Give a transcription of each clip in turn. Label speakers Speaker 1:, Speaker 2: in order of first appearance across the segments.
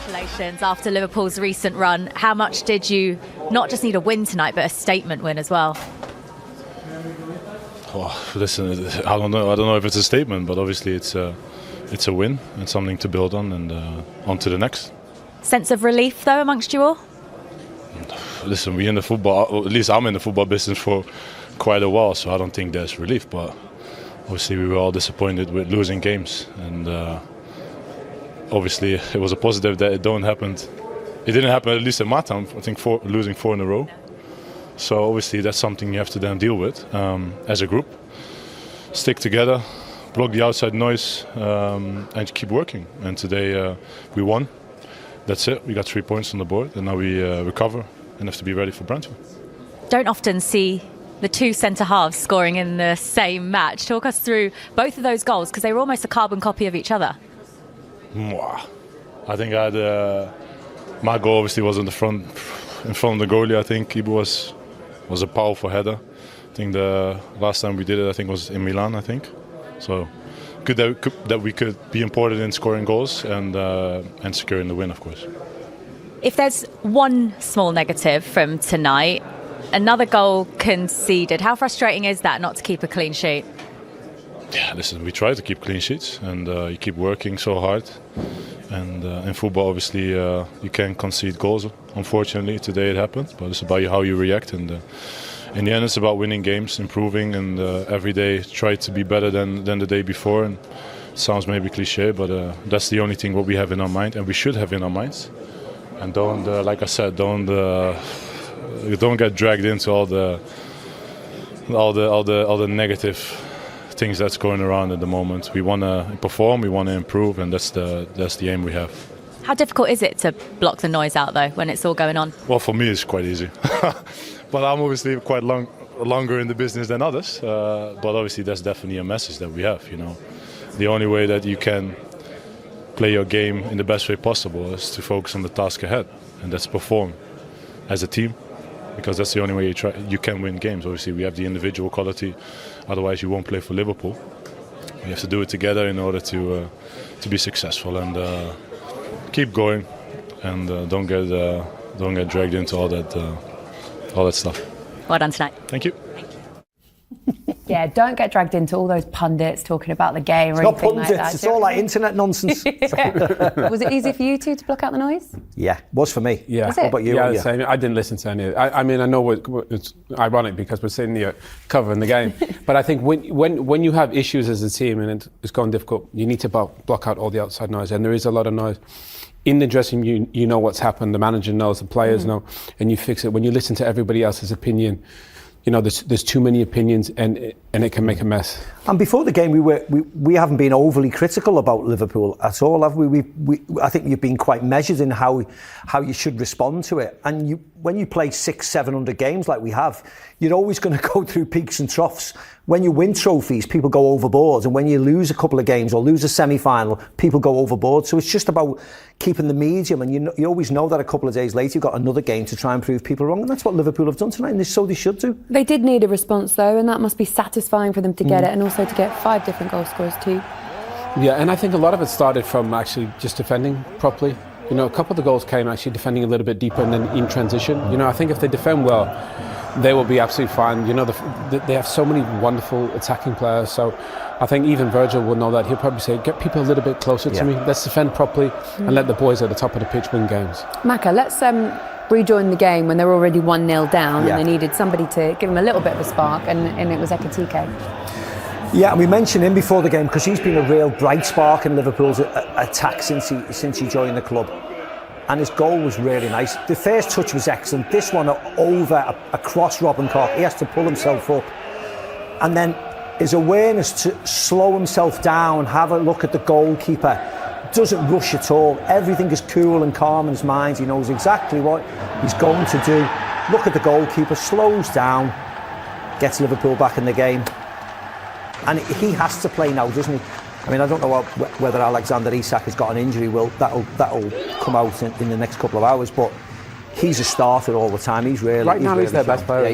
Speaker 1: Congratulations after Liverpool's recent run. How much did you not just need a win tonight, but a statement win as well?
Speaker 2: Oh, listen, I don't know if it's a statement, but obviously it's a win and something to build on, and on to the next.
Speaker 1: Sense of relief though amongst you all?
Speaker 2: Listen, we in the football, or at least I'm in the football business for quite a while, so I don't think there's relief, but obviously we were all disappointed with losing games, and obviously it was a positive that it didn't happen, at least in my time. I think losing 4 in a row. So obviously that's something you have to then deal with as a group. Stick together, block the outside noise, and keep working. And today we won. That's it. We got 3 points on the board, and now we recover and have to be ready for Brentford.
Speaker 1: Don't often see the two centre-halves scoring in the same match. Talk us through both of those goals, because they were almost a carbon copy of each other.
Speaker 2: I think I had my goal obviously was in front of the goalie. I think Ibu was a powerful header. I think the last time we did it, I think, was in Milan. I think so. Good that we could be important in scoring goals and securing the win, of course.
Speaker 1: If there's one small negative from tonight, another goal conceded. How frustrating is that not to keep a clean sheet?
Speaker 2: Yeah, listen, we try to keep clean sheets, and you keep working so hard. And in football, obviously, you can concede goals. Unfortunately, today it happened, but it's about how you react. And in the end, it's about winning games, improving, and every day try to be better than the day before. And it sounds maybe cliche, but that's the only thing what we have in our mind, and we should have in our minds. And don't, like I said, don't get dragged into all the negative things that's going around at the moment. We want to perform, we want to improve, and that's the aim we have.
Speaker 1: How difficult is it to block the noise out though when it's all going on?
Speaker 2: Well, for me it's quite easy, but I'm obviously quite longer in the business than others. But obviously that's definitely a message that we have. You know, the only way that you can play your game in the best way possible is to focus on the task ahead, and that's perform as a team. Because that's the only way you can win games. Obviously, we have the individual quality. Otherwise, you won't play for Liverpool. We have to do it together in order to be successful, and keep going, and don't get dragged into all that stuff.
Speaker 3: Well done tonight.
Speaker 2: Thank you.
Speaker 3: Yeah, don't get dragged into all those pundits talking about the game or
Speaker 4: it's
Speaker 3: anything
Speaker 4: not pundits,
Speaker 3: like that.
Speaker 4: It's all like internet nonsense.
Speaker 3: Was it easy for you two to block out the noise?
Speaker 4: Yeah, it was for me.
Speaker 5: Yeah.
Speaker 4: What about you?
Speaker 5: Yeah, same. I didn't listen to any of it. I mean, I know it's ironic because we're sitting here covering the game, but I think when you have issues as a team and it's gone difficult, you need to block out all the outside noise, and there is a lot of noise. In the dressing room, you know what's happened, the manager knows, the players know, and you fix it. When you listen to everybody else's opinion, you know, there's too many opinions, and it can make a mess.
Speaker 4: And before the game, we haven't been overly critical about Liverpool at all, have we? I think you've been quite measured in how you should respond to it. And when you play 600-700 games like we have, you're always going to go through peaks and troughs. When you win trophies, people go overboard, and when you lose a couple of games or lose a semi-final, people go overboard. So it's just about keeping the medium, and you always know that a couple of days later you've got another game to try and prove people wrong, and that's what Liverpool have done tonight, and so they should do.
Speaker 3: They did need a response though, and that must be satisfying for them to get it, and also to get 5 different goal scorers too.
Speaker 5: Yeah, and I think a lot of it started from actually just defending properly. You know, a couple of the goals came actually defending a little bit deeper and then in transition. You know, I think if they defend well, they will be absolutely fine. You know, they have so many wonderful attacking players. So I think even Virgil will know that. He'll probably say, get people a little bit closer to me. Let's defend properly and let the boys at the top of the pitch win games.
Speaker 3: Maka, let's rejoin the game when they're already 1-0 down and they needed somebody to give them a little bit of a spark, and it was Ekitike.
Speaker 4: Yeah, and we mentioned him before the game because he's been a real bright spark in Liverpool's attack since he joined the club. And his goal was really nice. The first touch was excellent. This one over across Robin Koch. He has to pull himself up. And then his awareness to slow himself down, have a look at the goalkeeper. Doesn't rush at all. Everything is cool and calm in his mind. He knows exactly what he's going to do. Look at the goalkeeper, slows down, gets Liverpool back in the game. And he has to play now, doesn't he? I mean, I don't know whether Alexander Isak has got an injury. That'll come out in the next couple of hours. But he's a starter all the time. He's their best player. Yeah,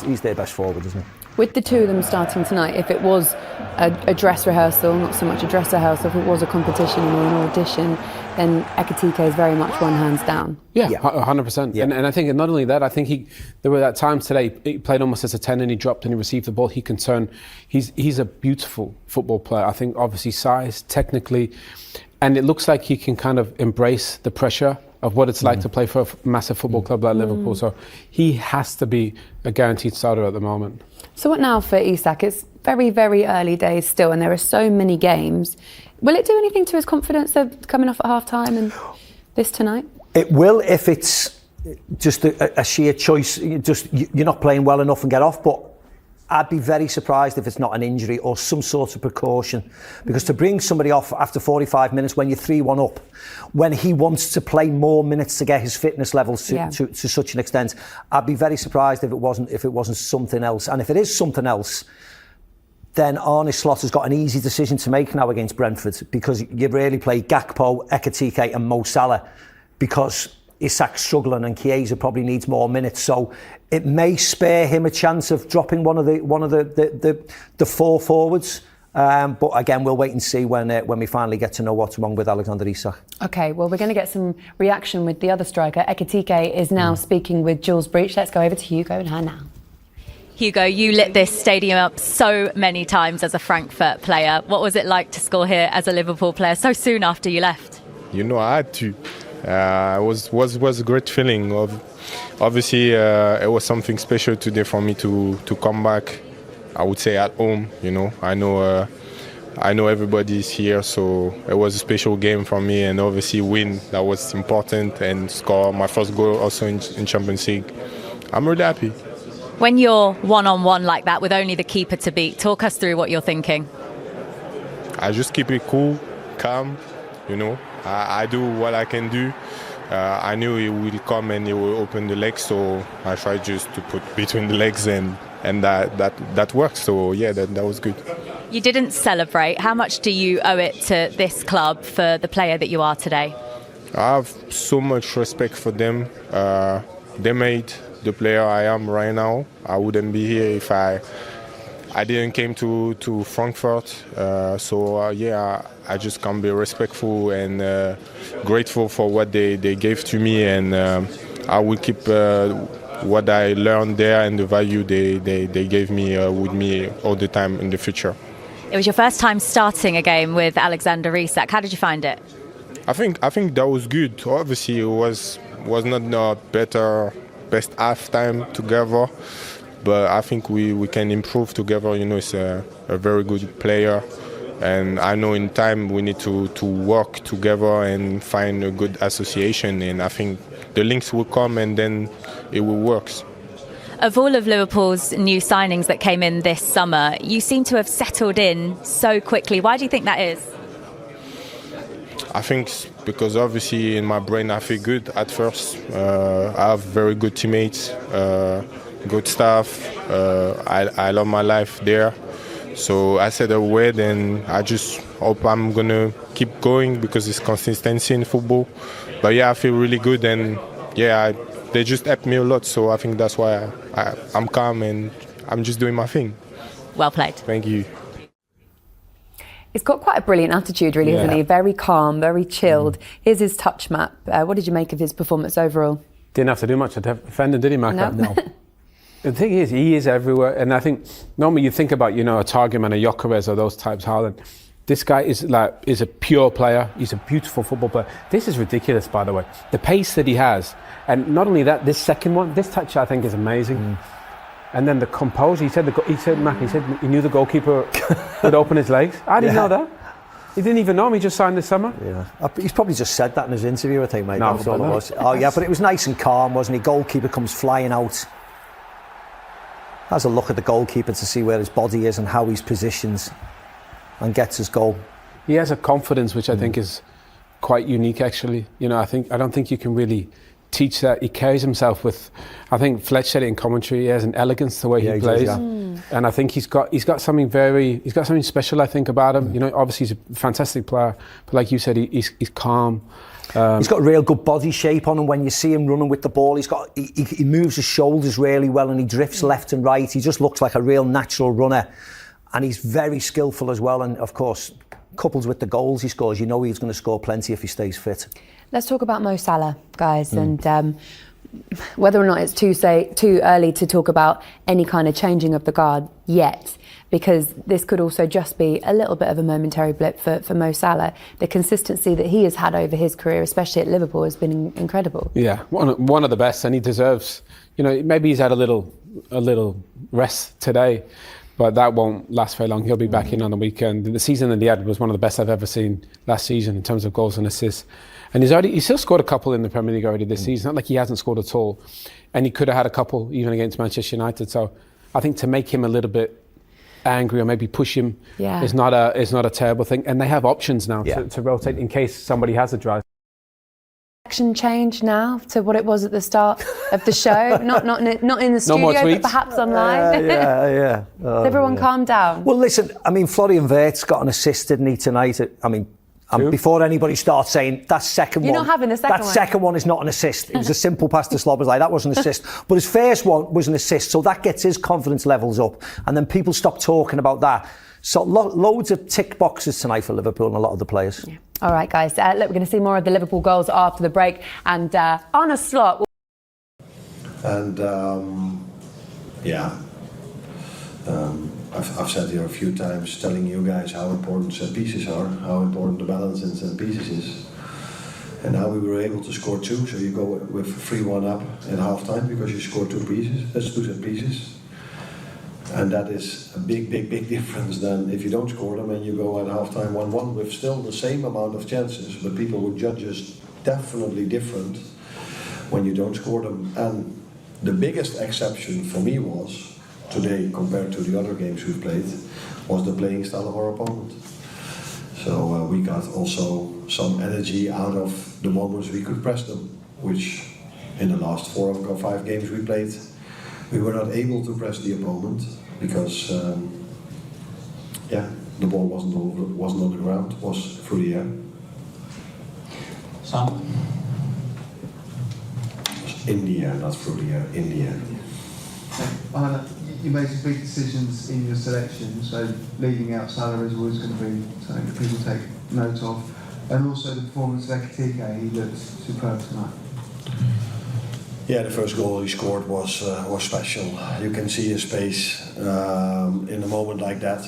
Speaker 4: he's their best forward, isn't he?
Speaker 3: With the two of them starting tonight, if it was a dress rehearsal, not so much a dress rehearsal, if it was a competition or an audition, then Ekitike is very much one hands down.
Speaker 5: Yeah, 100%.
Speaker 4: Yeah.
Speaker 5: And I think not only that, I think there were at times today he played almost as a 10 and he dropped and he received the ball. He can turn. He's a beautiful football player. I think obviously size, technically, and it looks like he can kind of embrace the pressure of what it's like to play for a massive football club like Liverpool. So he has to be a guaranteed starter at the moment.
Speaker 3: So what now for Isak? It's very, very early days still, and there are so many games. Will it do anything to his confidence of coming off at half-time and this tonight?
Speaker 4: It will if it's just a sheer choice. You're not playing well enough and get off, but I'd be very surprised if it's not an injury or some sort of precaution, because to bring somebody off after 45 minutes when you're 3-1 up, when he wants to play more minutes to get his fitness levels to such an extent, I'd be very surprised if it wasn't something else. And if it is something else, then Arne Slot has got an easy decision to make now against Brentford, because you really play Gakpo, Ekitike and Mo Salah, because Isak's struggling and Chiesa probably needs more minutes. So it may spare him a chance of dropping one of the four forwards. But again, we'll wait and see when we finally get to know what's wrong with Alexander Isak.
Speaker 3: OK, well, we're going to get some reaction with the other striker. Ekitike is now speaking with Jules Breach. Let's go over to Hugo and her now.
Speaker 1: Hugo, you lit this stadium up so many times as a Frankfurt player. What was it like to score here as a Liverpool player so soon after you left?
Speaker 6: I had to. It was a great feeling. Obviously, it was something special today for me to come back. I would say at home. I know everybody's here, so it was a special game for me. And obviously, win, that was important, and score my first goal also in Champions League. I'm really happy.
Speaker 1: When you're one-on-one like that with only the keeper to beat, talk us through what you're thinking.
Speaker 6: I just keep it cool, calm. I do what I can do. I knew he will come and he will open the legs, so I tried just to put between the legs, and that worked. So yeah, that was good.
Speaker 1: You didn't celebrate. How much do you owe it to this club for the player that you are today?
Speaker 6: I have so much respect for them. They made the player I am right now. I wouldn't be here if I didn't came to Frankfurt. I just can be respectful and grateful for what they gave to me, and I will keep what I learned there and the value they gave me with me all the time in the future.
Speaker 1: It was your first time starting a game with Alexander Isak. How did you find it?
Speaker 6: I think that was good. Obviously, it was not the best half time together, but I think we can improve together. It's a very good player, and I know in time we need to work together and find a good association, and I think the links will come and then it will work.
Speaker 1: Of all of Liverpool's new signings that came in this summer, you seem to have settled in so quickly. Why do you think that is?
Speaker 6: I think because obviously in my brain I feel good at first. I have very good teammates, good staff. I love my life there. So I said a word, and I just hope I'm going to keep going because it's consistency in football. But yeah, I feel really good, and yeah, they just helped me a lot. So I think that's why I'm calm and I'm just doing my thing.
Speaker 1: Well played.
Speaker 6: Thank you.
Speaker 3: He's got quite a brilliant attitude, really, hasn't he? Very calm, very chilled. Here's his touch map. What did you make of his performance overall?
Speaker 5: Didn't have to do much to defend him, did he, Maka?
Speaker 3: No.
Speaker 5: The thing is, he is everywhere. And I think normally you think about, a Targum and a Gyökeres or those types, Haaland. This guy is a pure player. He's a beautiful football player. This is ridiculous, by the way. The pace that he has. And not only that, this second one, this touch I think is amazing. And then the composure, he said he knew the goalkeeper would open his legs. I didn't know that. He didn't even know him, he just signed this summer.
Speaker 4: Yeah, he's probably just said that in his interview, I think, mate.
Speaker 5: No,
Speaker 4: that's all it was. Oh yeah, but it was nice and calm, wasn't he? Goalkeeper comes flying out. Has a look at the goalkeeper to see where his body is and how he's positioned, and gets his goal.
Speaker 5: He has a confidence which I think is quite unique, actually. I don't think you can really teach that. He carries himself with, I think Fletch said it in commentary, he has an elegance the way he plays. And I think he's got something special, I think, about him. Obviously he's a fantastic player, but like you said, he's calm.
Speaker 4: He's got a real good body shape on him. When you see him running with the ball, he moves his shoulders really well, and he drifts left and right. He just looks like a real natural runner. and he's very skillful as well. And of course, coupled with the goals he scores, you know he's going to score plenty if he stays fit.
Speaker 3: Let's talk about Mo Salah, guys, and whether or not it's too early to talk about any kind of changing of the guard yet, because this could also just be a little bit of a momentary blip for Mo Salah. The consistency that he has had over his career, especially at Liverpool, has been incredible.
Speaker 5: Yeah, one of the best, and he deserves. Maybe he's had a little rest today, but that won't last very long. He'll be back in on the weekend. The season that he had was one of the best I've ever seen last season in terms of goals and assists. And he's still scored a couple in the Premier League already this season. Not like he hasn't scored at all. And he could have had a couple even against Manchester United. So I think to make him a little bit angry or maybe push him is not a terrible thing. And they have options now to rotate in case somebody has a drive.
Speaker 3: Action change now to what it was at the start of the show, not in the studio, but perhaps online. Everyone calm down.
Speaker 4: Well, listen, I mean, Florian Wirtz got an assist, didn't he, tonight? Before anybody starts saying that second
Speaker 3: You're
Speaker 4: one,
Speaker 3: not having the second one.
Speaker 4: That second one is not an assist. It was a simple pass to Sloboslai. That was an assist. But his first one was an assist, so that gets his confidence levels up. And then people stop talking about that. So loads of tick boxes tonight for Liverpool and a lot of the players.
Speaker 3: Yeah. All right, guys. Look, we're going to see more of the Liverpool goals after the break. And Arne Slot.
Speaker 7: And I've said here a few times, telling you guys how important set pieces are, how important the balance in set pieces is. And now we were able to score 2, so you go with 3-1 up in half-time because you score 2 pieces. That's 2 set pieces. And that is a big difference than if you don't score them and you go at half-time 1-1 with still the same amount of chances, but people would judge us definitely different when you don't score them. And the biggest exception for me was today, compared to the other games we've played, was the playing style of our opponent. So we got also some energy out of the moments we could press them, which in the last 4 or 5 games we played, we were not able to press the opponent because the ball wasn't on the ground, it was through the air.
Speaker 8: Sam?
Speaker 7: It was in the air, not through the air, in the air.
Speaker 8: You made some big decisions in your selection, so leaving out Salah is always going to be something that people take note of. And also the performance of Ekitike, he looked superb tonight.
Speaker 7: Yeah, the first goal he scored was special. You can see his pace in a moment like that.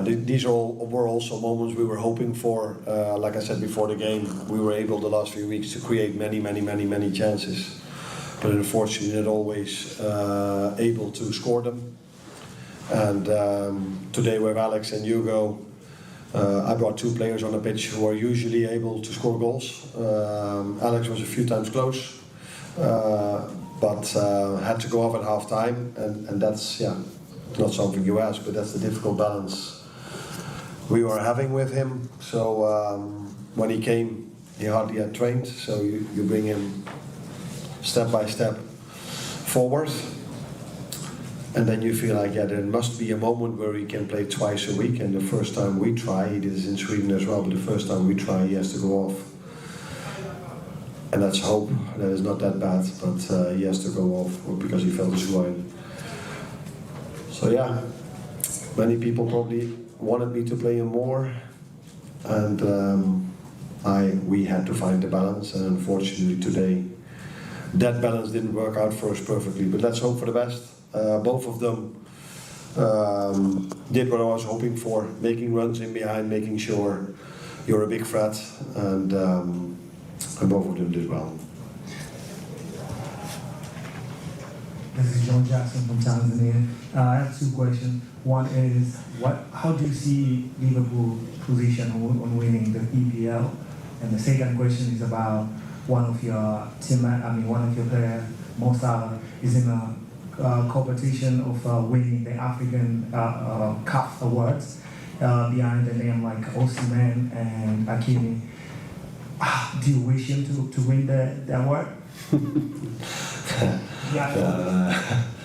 Speaker 7: These were also moments we were hoping for. Like I said before the game, we were able the last few weeks to create many chances. But unfortunately not always able to score them. And today with Alex and Hugo, I brought 2 players on the pitch who are usually able to score goals. Alex was a few times close, but had to go off at half time, and that's not something you ask, but that's the difficult balance we were having with him. So when he came, he hardly had trained, so you bring him step by step forward, and then you feel like there must be a moment where he can play twice a week. And the first time we try, he did this in Sweden as well, but the first time we try, he has to go off, and let's hope that it's not that bad, but he has to go off because he felt his groin. So many people probably wanted me to play him more, and we had to find the balance, and unfortunately today that balance didn't work out for us perfectly, but let's hope for the best. Both of them did what I was hoping for, making runs in behind, making sure you're a big threat, and both of them did well.
Speaker 9: This is John Jackson from Tanzania. I have 2 questions. One is, how do you see Liverpool position on winning the EPL? And the second question is about one of your players, Mo Salah, is in a competition of winning the African Cup awards behind the name like Osimhen and Hakimi. Do you wish him to win the award?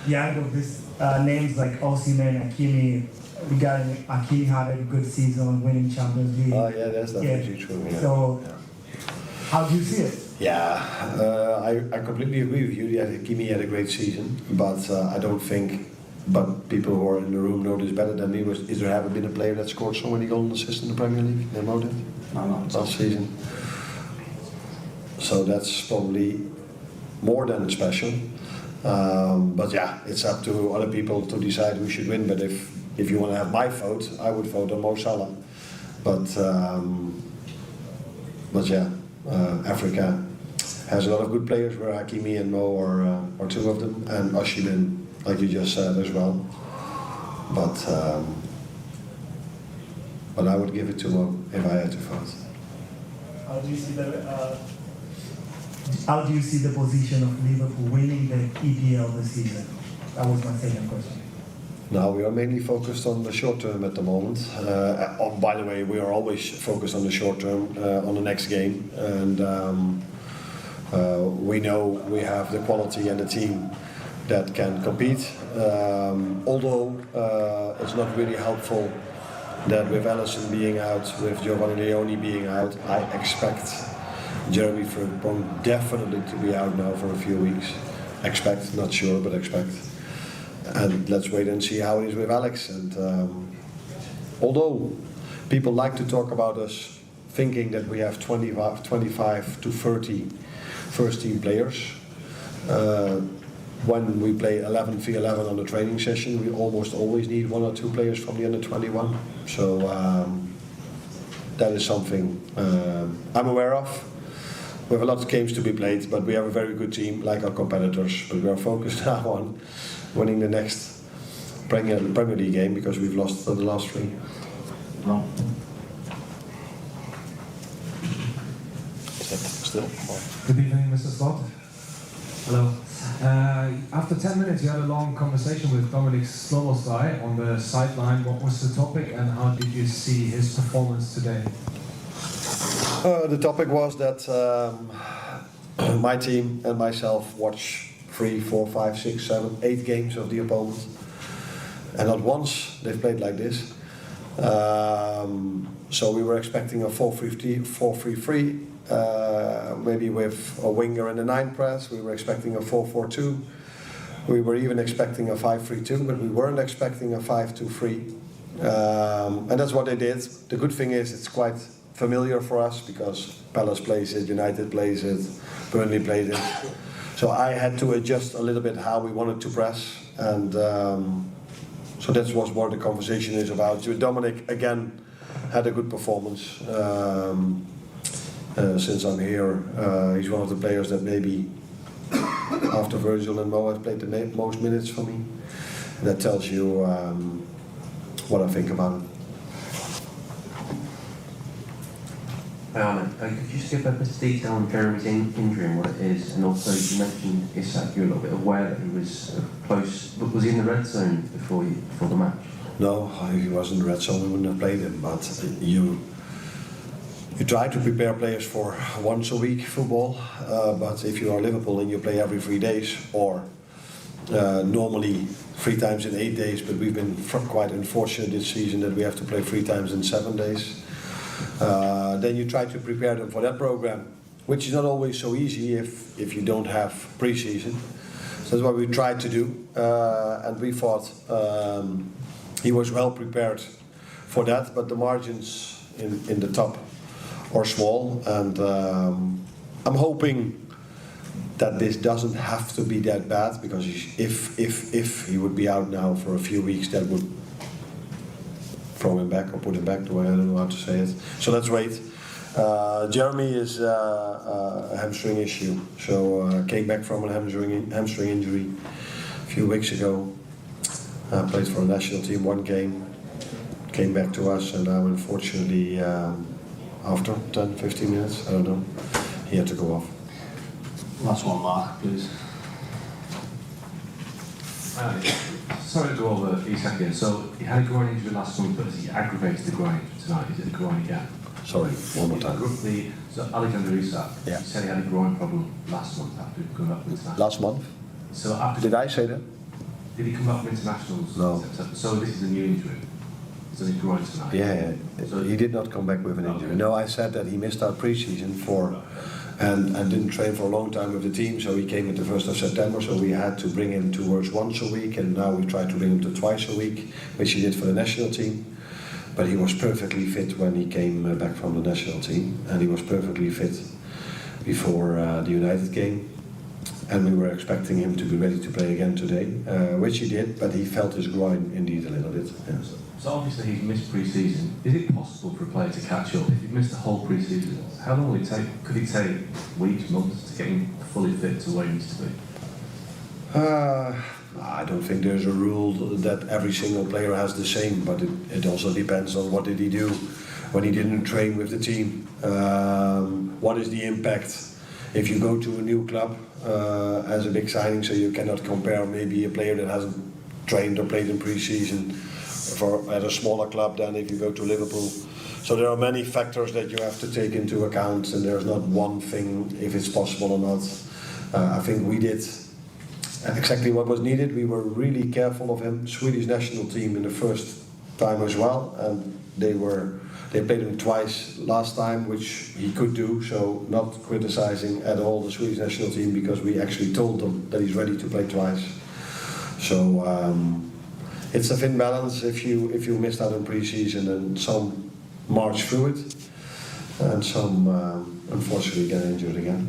Speaker 9: Of these names like Osimhen, Hakimi, regarding Hakimi had a good season winning Champions League.
Speaker 7: Oh yeah, that's definitely true. Yeah.
Speaker 9: So, how do you see it?
Speaker 7: I completely agree with you. Hakimi had a great season, but I don't think but people who are in the room know this better than me. Is there ever been a player that scored so many goals and assists in the Premier League? They know that?
Speaker 10: No,
Speaker 7: last season. So that's probably more than special. But yeah, it's up to other people to decide who should win. But if you want to have my vote, I would vote on Mo Salah. But yeah, Africa has a lot of good players. Where Hakimi and Mo are two of them, and Osimhen, like you just said as well. But I would give it to Mo if I had to vote.
Speaker 9: How do you see the position of Liverpool winning the EPL this season? That was my second question.
Speaker 7: Now we are mainly focused on the short term at the moment. By the way, we are always focused on the short term, on the next game, and we know we have the quality and the team that can compete. Although it's not really helpful that with Alisson being out, with Giovanni Leone being out, I expect Jeremy Frimpong definitely to be out now for a few weeks. Expect, not sure, but expect. And let's wait and see how it is with Alex. And although people like to talk about us thinking that we have 25 to 30 first team players, when we play 11v11 on the training session, we almost always need 1 or 2 players from the under 21. So that is something I'm aware of. We have a lot of games to be played, but we have a very good team, like our competitors. But we are focused now on winning the next Premier League game because we've lost the last 3.
Speaker 10: No.
Speaker 7: Is that still?
Speaker 11: Good evening, Mr. Slot. Hello. After 10 minutes, you had a long conversation with Dominic Slobosky on the sideline. What was the topic and how did you see his performance today?
Speaker 7: The topic was that my team and myself watch 3, 4, 5, 6, 7, 8 games of the opponent, and not once they've played like this. So we were expecting a 4-3-3, maybe with a winger in the 9 press. We were expecting a 4-4-2. We were even expecting a 5-3-2, but we weren't expecting a 5-2-3. And that's what they did. The good thing is it's quite familiar for us because Palace plays it, United plays it, Burnley plays it. So I had to adjust a little bit how we wanted to press, and so that's what the conversation is about. Dominic again had a good performance. Since I'm here, he's one of the players that maybe after Virgil and Mo have played the most minutes for me. And that tells you what I think about it.
Speaker 12: Hi Arne, could you just give a bit of detail on Jeremy's injury and what it is? And also you mentioned Isak, you were a little bit aware that he was close, but was he in the red zone before the match?
Speaker 7: No, he was in the red zone, we wouldn't have played him, but you try to prepare players for once a week football, but if you are Liverpool and you play every 3 days, or normally 3 times in 8 days, but we've been quite unfortunate this season that we have to play 3 times in 7 days, then you try to prepare them for that program, which is not always so easy if you don't have pre-season. So that's what we tried to do, and we thought he was well prepared for that, but the margins in the top are small, and I'm hoping that this doesn't have to be that bad, because if he would be out now for a few weeks, that would throw him back or put him back, the way I don't know how to say it. So let's wait. Jeremy is a hamstring issue, so came back from a hamstring injury a few weeks ago. Played for a national team 1 game, came back to us, and now unfortunately after 10-15 minutes, I don't know, he had to go off.
Speaker 10: Last one, Mark, please.
Speaker 11: Sorry to go over Isak again. So he had a groin injury last month, but he aggravated the groin tonight. Is it the groin again?
Speaker 7: Sorry, one more time.
Speaker 11: So Alexander Isak,
Speaker 7: yeah.
Speaker 11: You said he had a groin problem last month after coming back from internationals.
Speaker 7: Last month?
Speaker 11: So after,
Speaker 7: did I say that?
Speaker 11: Did he come back from internationals?
Speaker 7: No.
Speaker 11: So this is a new injury? It's only groin tonight?
Speaker 7: Yeah. So he did not come back with an injury. No, I said that he missed out pre-season for and didn't train for a long time with the team, so he came at the 1st of September, so we had to bring him towards once a week, and now we try to bring him to twice a week, which he did for the national team. But he was perfectly fit when he came back from the national team, and he was perfectly fit before the United game. And we were expecting him to be ready to play again today, which he did, but he felt his groin indeed a little bit. Yeah.
Speaker 12: So obviously he's missed pre-season. Is it possible for a player to catch up? If you've missed the whole pre-season, how long will it take? Could it take weeks, months to get him fully fit to where he needs to be?
Speaker 7: I don't think there's a rule that every single player has the same, but it also depends on what did he do when he didn't train with the team. What is the impact if you go to a new club as a big signing, so you cannot compare maybe a player that hasn't trained or played in pre-season at a smaller club than if you go to Liverpool. So there are many factors that you have to take into account, and there's not one thing if it's possible or not. I think we did exactly what was needed. We were really careful of him. Swedish national team in the first time as well, and they played him twice last time, which he could do, so not criticizing at all the Swedish national team, because we actually told them that he's ready to play twice. So it's a thin balance if you missed out on pre-season, and some march through it, and some unfortunately get injured again.